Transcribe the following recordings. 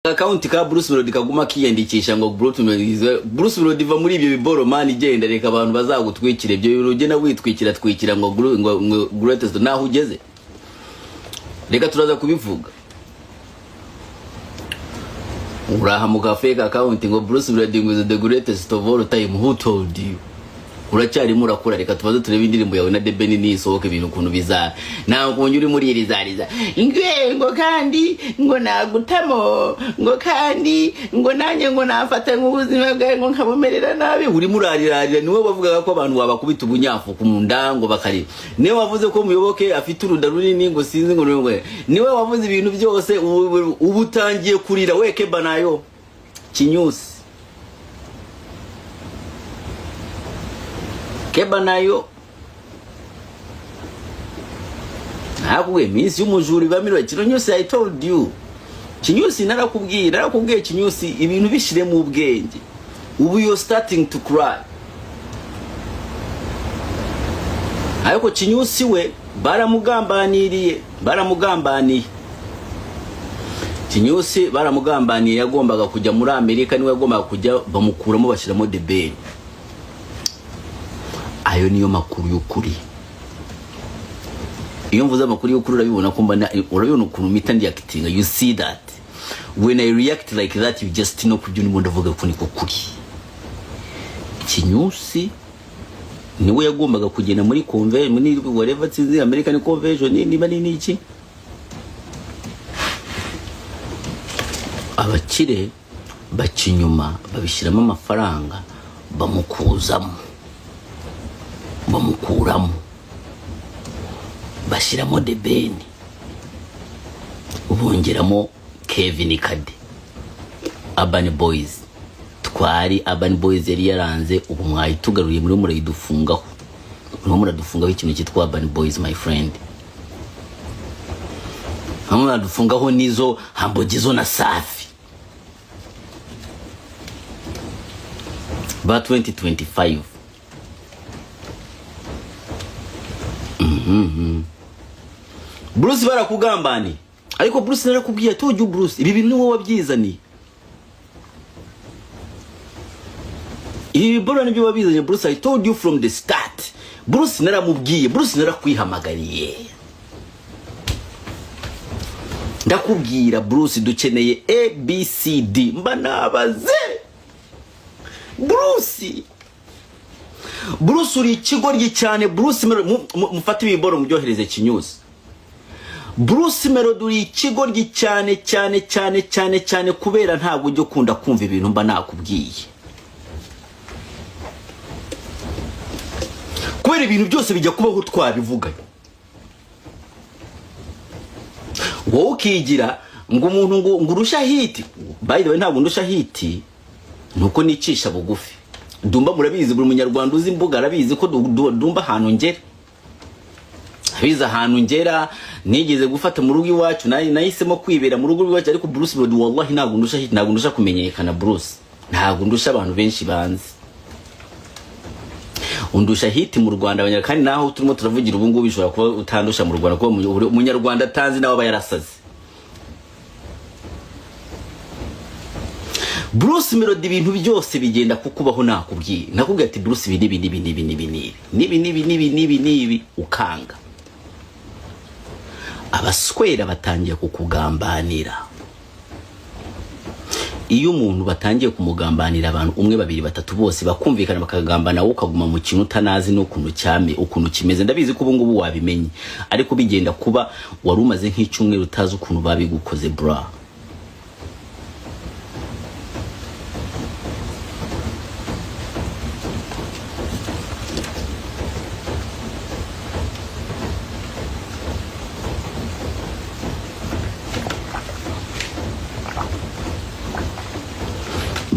account ka Bruce Melody kaguma kiyandikisha ngo Bruce Melody va muri ibyo biboro man igenda reka abantu bazagutwikira ibyo urugena witwikira ngo greatest naho ugeze reka turaza kubivuga uraha mu fake account ngo Bruce Melody is the greatest of all time. Who told you? Uracyari murakura reka tubaze turebe indirimbo yawe na Debeni ni sohoke ibintu kuntu bizara naho kunyu uri muri irizariza ngo kandi ngo nagutamo ngo kandi ngo nanye ngo nafata nk'ubuzima bwawe ngo nkabomerera nabi uri murarira niwe bavuga ko abantu wabakubita ubunyafu ku mundango bakari niwe wavuze ko muyoboke afite uruda runini ngo sinzi ngo niwe wavuze ibintu byose ubutangiye kurira weke banayo kinyusi Keba nayo Hakuwe minsi y'umujuri bamirwa kino nyose I told you Kinyusi narakubwiye kinyusi ibintu bishire mu bwenge ubu you starting to cry Ariko kinyusi we baramugambaniye Kinyusi baramugambaniye yagombaga kujya muri Amerika niwe yagombaga kujya bamukuramo bashiramo debeni Ayo niyo makuru y'ukuri iyo mvuze amakuru y'ukuri urabibona ko urabibona ukuntu mita ndi acting. You see that when I react like that you just know kubyo nibo ndavuga ko niko kuri Kinyusi niwe yagombaga kugenda muri convention muri whatever sinzi American convention niba ni iki abakire bacinyuma babishiramo amafaranga bamukuramo bashiramo debeni ubongeramo Kevin Kade Urban Boys twari Urban Boys yari yaranze ubu mwayitugaruye muri murayidufungaho ikintu cyitwa Urban Boys my friend muradufungaho nizo hambogizo na Safi ba 2025 Bruce barakugambani ariko Bruce narakubwiye toju Bruce ibi bintu wowe wabyizani ibi bora nibyo wabizanye Bruce I told you from the start Bruce naramubwiye Bruce narakwihamagariye ndakubwira Bruce dukeneye ABCD mba nabaze Bruce uri ikigoryi cyane Bruce mufata ibiboro mubyohereze Kinyusi Bruce Melody uri ikigoryi cyane kubera ntabwo ujye kunda kumva ibintu mba nakubwiye kubera ibintu byose bijya kubaho twabivuganye wowe ukigira ngo umuntu ngo urusha hiti by the way ntabwo ndusha hiti nuko nicisha bugufi Dumba murabizi buri munyarwanda uzi imbuga arabizi ko Dumba ahantu ngera abiza ahantu ngera nigeze gufata mu rugo iwacu nahisemo kwibera mu rugo iwacu ariko Bruce Melody wallahi ntabwo ndusha kumenyekana Bruce ntabwo ndusha abantu benshi banzi undusha hiti mu Rwanda abanyarwanda kandi naho turimo turavugira ubu ngubu bishobora kuba utandusha mu Rwanda kuko umunyarwanda atanzi nawe aba yarasaze Bruce Melody ibintu byose bigenda kukubaho nakubwiye ati Bruce nibi ukanga abaswera batangiye kukugambanira iyo umuntu batangiye kumugambanira abantu umwe babiri batatu bose bakumvikana bakagambana ukaguma mu kintu utanazi ukuntu kimeze ndabizi ko ubu ngubu wabimenye ariko bigenda kuba wari umaze nk'icyumweru utazi ukuntu babigukoze bra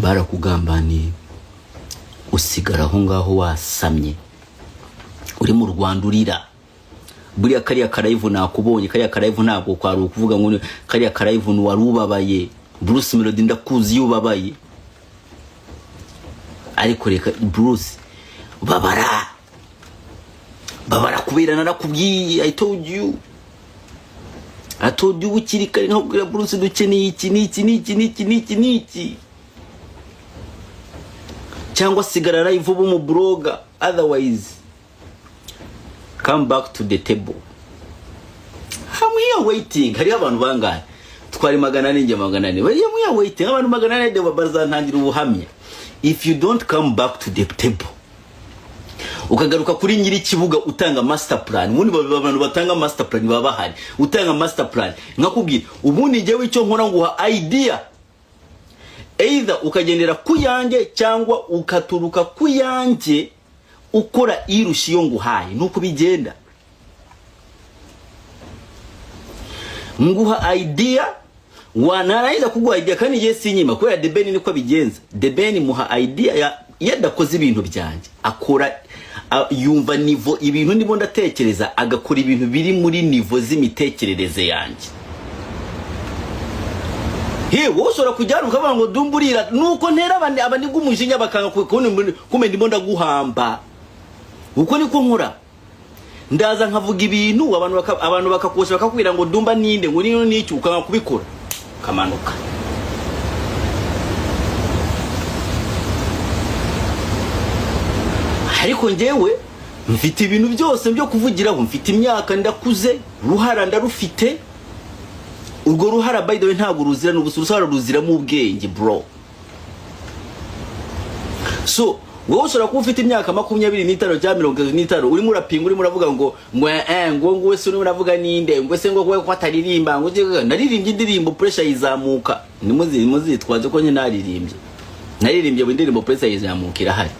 barakugambaniye usigara aho ngaho wasamye uri mu Rwanda urira buriya kariya karayivu nakubonye kariya karayivu ntabwo kwari ukuvuga ngo kariya karayivu warubabaye Bruce Melody ndakuzi yubabaye ariko reka Bruce babara kubera narakubwiye I told you atodi ubukiri kare nkabwira Bruce dukeneye iki cyangwa sigara live ubu mu blogger, otherwise come back to the table. I'm here waiting. Hari abantu bangahe twari 400 bari here waiting, abantu 400 bazantangira ubuhamya. If you don't come back to the table, ukagaruka kuri nyiri kibuga utanga master plan, ubundi abantu batanga master plan baba bahari, utanga master plan nkakubwira ubundi njyewe icyo nkora nguha idea, either ukagendera kuyange cyangwa ukaturuka kuyange ukora irushiyo nguhaye. Nuko bigenda, nguha idea wanarayiza kuguha idea kandi je sinyima ko ya debeni niko bigenza. Debeni muha idea yadakoze ibintu byanje, akora yumva nivo ibintu ndimo ndatekereza, agakora ibintu biri muri nivo z'imitekerereze yanjye. Wowe ushobora kujyana ukavuga ngo dumburira nuko ntera abandi bw'umujinya bakanga kume ndimo ndaguhamba. Uko niko nkora, ndaza nkavuga ibintu abantu bakakosha bakakubwira ngo Dumba ninde ngo nino n'iki, ukanga kubikora kamanuka. Ariko njyewe mfite ibintu byose byo kuvugiraho, mfite imyaka, ndakuze, ruhara ndarufite. Urwo ruhara by the way ntabwo ruzira n'ubusurusa, ruzira mu ubwenge bro. So wowe ushobora kuba ufite imyaka 25 cyangwa 35 urimo urapinga, urimo uravuga ngo wese urimo uravuga ninde ngo se ngo ko ataririmba ngo naririmbye indirimbo pressure yizamuka. Nimuzi twaje ko nye naririmbye indirimbo pressure yizamuka irahari.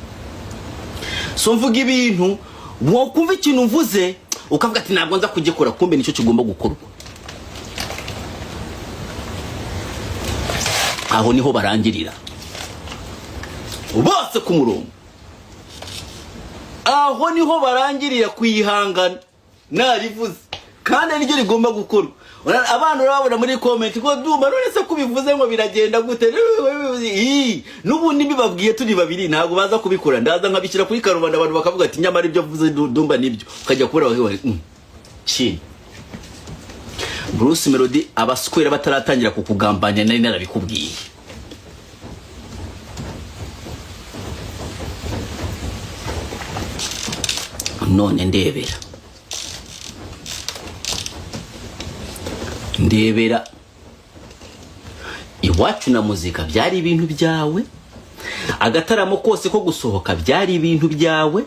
So mvuga ibintu wo kumva ikintu mvuze ukavuga ati ntabwo nza kugikora, kumbe nicyo kigomba gukorwa. Aho niho barangirira bose ku murongo, aho niho barangirira kwihangana narivuze kandi niryo rigomba gukorwa. Abantu urabona muri comment ko Dumba none se kubivuze ngo biragenda gute, n'ubundi mbibabwiye turi babiri ntabwo baza kubikora. Ndaza nkabishyira kuri karubanda abantu bakavuga ati nyamara ibyo avuze Dumba nibyo, ukajya kubura wawe chini. Bruce Melody abaskwera bataratangira kukugambanya nari narabikubwiye. None ndebera iwacu na muzika byari ibintu byawe, agataramo kose ko gusohoka byari ibintu byawe,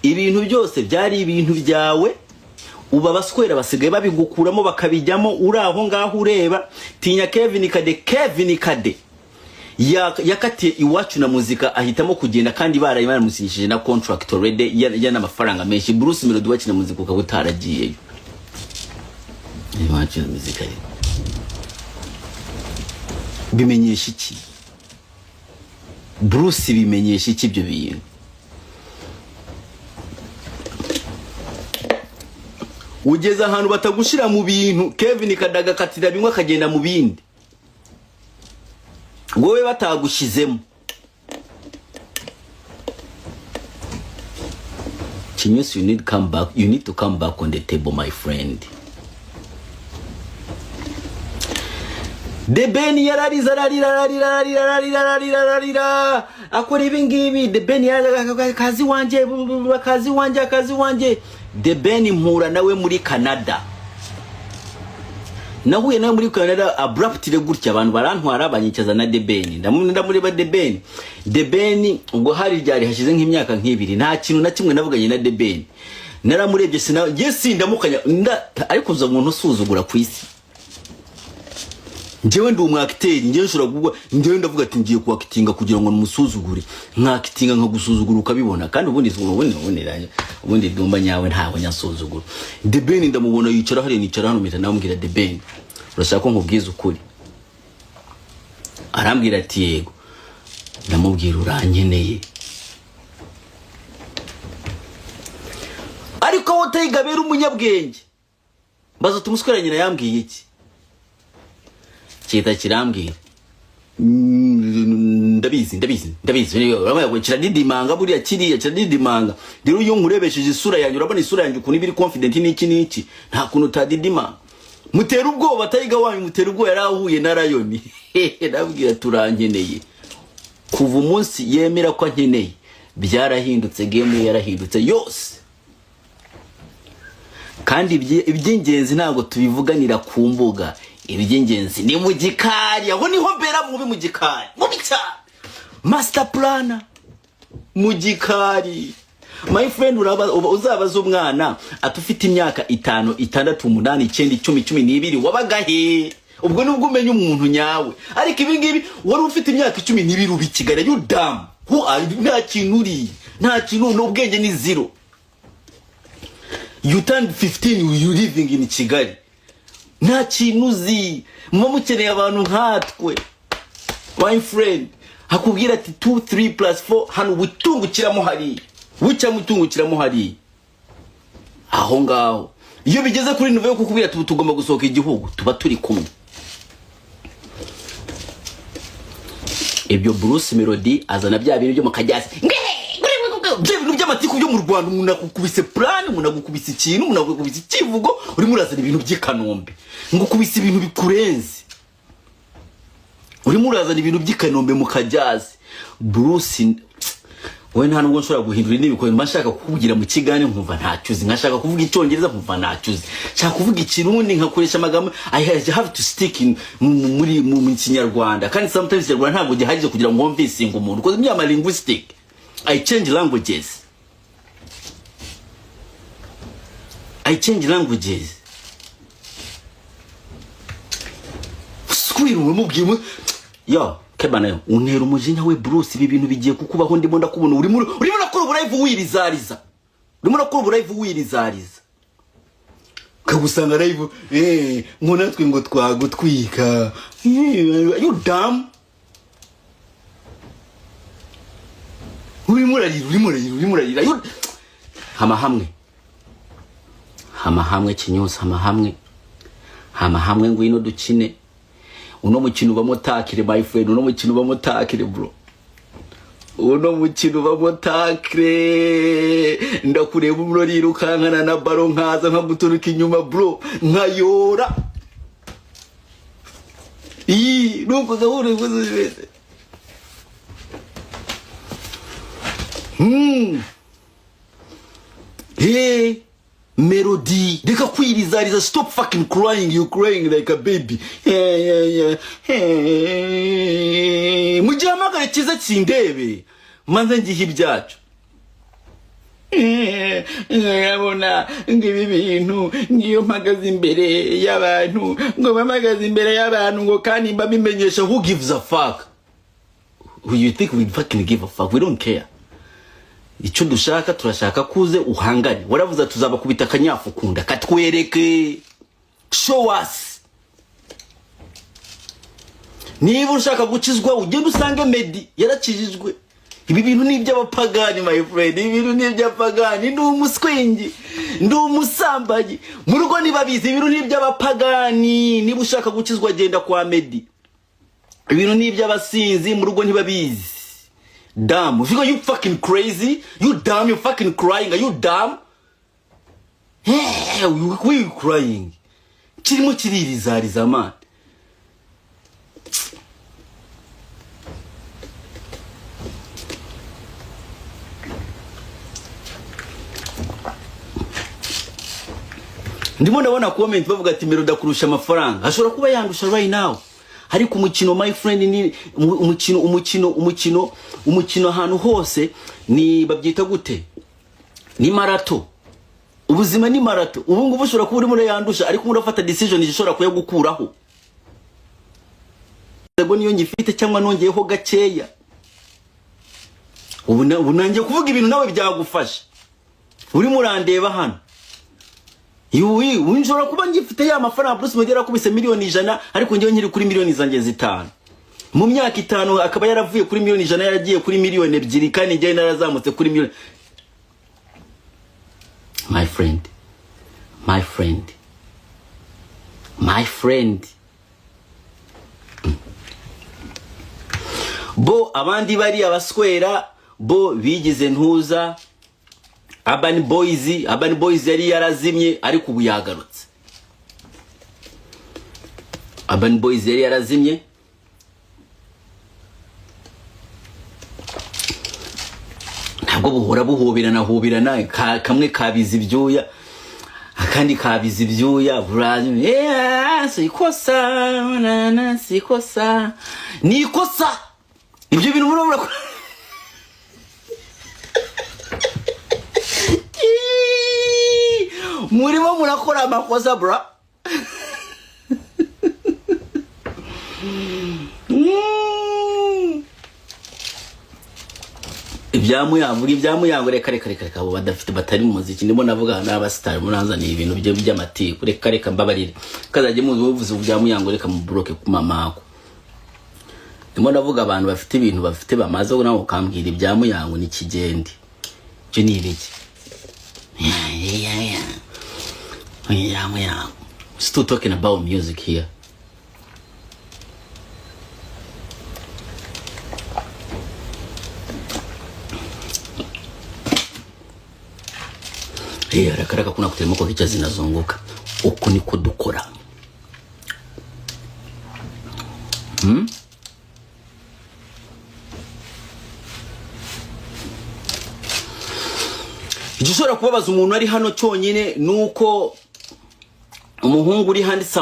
ibintu byose byari ibintu byawe. Uba baskwera basigaye babigukuramo bakabijyamo, uraho ngaho ureba. Tinya Kevin Kade yakatiye iwacu na muzika ahitamo kugenda kandi baramusishije na contract already ya n'amafaranga menshi. Bruce Melody wacu na muzika ukabutaragiyeyo iwacu na muzika bimenyesha iki? Bruce bimenyesha iki ibyo bintu? Ugeze ahantu batagushira mu bintu, Kevin Kadaga katira bimwe akagenda mu bindi, wowe batagushizemo. Chinyusi, you need to come back on the table, my friend. The Benny yarariza akora ibingibi. The Benny akazi wanje. The Benny mpura nawe muri Canada. Nahuye nawe muri Canada abruptly gutya, abantu barantwara banyicaza na The Benny. Ndamureba The Benny. The Benny ubwo hari ryari hashize nk'imyaka nk'ibiri, nta kintu na kimwe navuganye na The Benny. Naramurebye ndamukanya ariko uza umuntu usuzugura ku isi. Njyewe ndi umwakiteri, njyewe nshobora kugwa, njyewe ndavuga ati ngiye kuakitinga kugira ngo musuzugure, nkakitinga nkagusuzugura ukabibona, kandi ubundi Dumba nyawe ntaho nyasuzugura. The Benny ndamubona yicara hano mpita namubwira The Benny, urashaka ko nkubwiza ukuri? Arambwira ati yego. Ndamubwira urankeneye. Ariko wotayigabera umunyabwenge. Baza tumuswera nyina yambwiye iki? Kita kirambwira ndabizi urabona kiradidimanga buriya kiriya kiradidimanga. Rero iyo nkurebesheje isura yanjye, urabona isura yanjye ukuntu ibiri confident n'iki nta kuntu utadidimanga. mutera ubwoba Tiger wanyu mutera ubwoba yarahuye na Lion ndabwira turankeneye kuva umunsi yemera ko nkeneye byarahindutse game yarahindutse yose kandi iby'ingenzi ntabwo tubivuganira ku mbuga iby'ingenzi ni mu gikari aho niho mbera mubi mu gikari mubi cyane master plan mu gikari my friend uzabaza umwana atufite imyaka 5 6 8 9 10 10 12 wabagahe ubwo nubwo umenya umuntu nyawe ariko ibi ngibi wari ufite imyaka 12 ubi Kigali you damn who are nta kinuri nta kintu n'ubwenge ni zero. You turned 15 you living in Kigali nta kinuzi mukeneye abantu nkatwe my friend hakubwira ati 2 3 plus 4 hano witungukiramo hari bucya mutungukiramo hari aho ngaho iyo bigeze kuri nivo yo kukubwira tugomba gusohoka igihugu tuba turi kumwe. Ibyo Bruce Melody azana bya bintu byo mukajyasi ibintu by'amatiku byo mu Rwanda umuntu akukubise plan umuntu agukubise ikintu umuntu agukubise ikivugo uri murazana ibintu by'Ikanombe ngukubise ibintu bikurenze uri murazana ibintu by'Ikanombe mukajyazi Bruce we nta nubwo nshobora guhindura n'ibikoye mashaka kukugira mu kigane nkumva ntacyuzi nkashaka kuvuga icyongereza nkumva ntacyuzi nshaka kuvuga ikirundi nkakoresha amagambo I have to stick in mu Kinyarwanda kandi sometimes Kinyarwanda ntabwo gihagije kugira ngo wumvise umuntu because myama linguistic I change languages skwiro mubwimo yo kebana untera umujinya we Bruce ibi bintu bigiye kukubaho ndimo ndakubona urimo nakora uburive wirizariza kagusanga live ngo natwe ngo twagutwika you damn urimo rarira hama hamwe kinyusa hama hamwe ngwino dukine uno mukino bamotakire my friend uno mukino bamotakire bro uno mukino bamotakire ndakureba umurori rukankana na baro nkaza nkaguturuka inyuma bro nkayora nuko gahore guze hey Melody deka kwirizariza stop fucking crying you crying like a baby mujahamagare kiza kindebe manze ngihe ibyacu yabona ngibi bintu ngiyo mpagaze imbere y'abantu ngo bamagaze imbere y'abantu ngo kandi mbabimenyesha who gives a fuck who you think we fucking give a fuck we don't care. Icyo dushaka turashaka kuze uhangane waravuza tuzaba kubita kanyafu kunda katwereke show us niba ushaka gukizwa ugende usange Medi yarakijijwe ibi bintu ni iby'abapagani my friend ibi bintu ni iby'abapagani ndi umuswingi ndi umusambaji mu rugo nibabizi ibintu ni iby'abapagani niba ushaka gukizwa genda kwa Medi ibintu ni iby'abasinzi mu rugo ntibabizi. Damn, if you fucking crazy, you dumb, you fucking crying, are you dumb? Hey, why you crying? Kirimo kiririzariza man. Ndimo ndabona comment bavuga ati Melody kurusha amafaranga. Ashobora kuba yandusha right now. Ariko umukino my friend ni umukino ahantu hose ni babyita gute ni marato ubuzima ni marato ubu ngubu ushobora kuba urimo yandusha ariko urafata decision ishobora kuyagukuraho ngo niyo ngifite cyangwa nongeyeho gakeya ubu nangiye kuvuga ibintu nawe byagufasha urimo urandeba hano yuwi unjora kuba ngifite ya mafaranga Bruce Melody kubise miliyoni 100 ariko ngiye nkiri kuri miliyoni zanjye 5 mu myaka 5 akaba yaravuye kuri miliyoni 100 yaragiye kuri miliyoni 2 kandi ngiye narazamutse kuri miliyoni. My friend bo abandi bari abaswera bo bigize ntuza Urban Boys yari yarazimye ariko ubu yagarutse Urban Boys yari yarazimye. Ntabwo buhora buhobirana kamwe kabiza ibyuya akandi kabiza ibyuya sikosa sikosa nikosa ibyo bintu murabura murimo murakora amakosa bra. Ibyamuyango reka abo badafite batari mu muziki ndimo navuga n'aba star muranzaniye ibintu by'amatiku reka mbabarire kazaje muzi uvuze ibyamuyango reka mu bloke ku mamako ndimo navuga abantu bafite ibintu bafite bamaze ngo nawo kambwira ibyamuyango ni kigende cyo ni ibiki yeah. Still talking about music here. Rakaraka kuna kuteremo ko hicha zinazunguka uko niko dukora. Igishobora kubabaza umuntu ari hano cyonyine nuko umuhungu uri handitse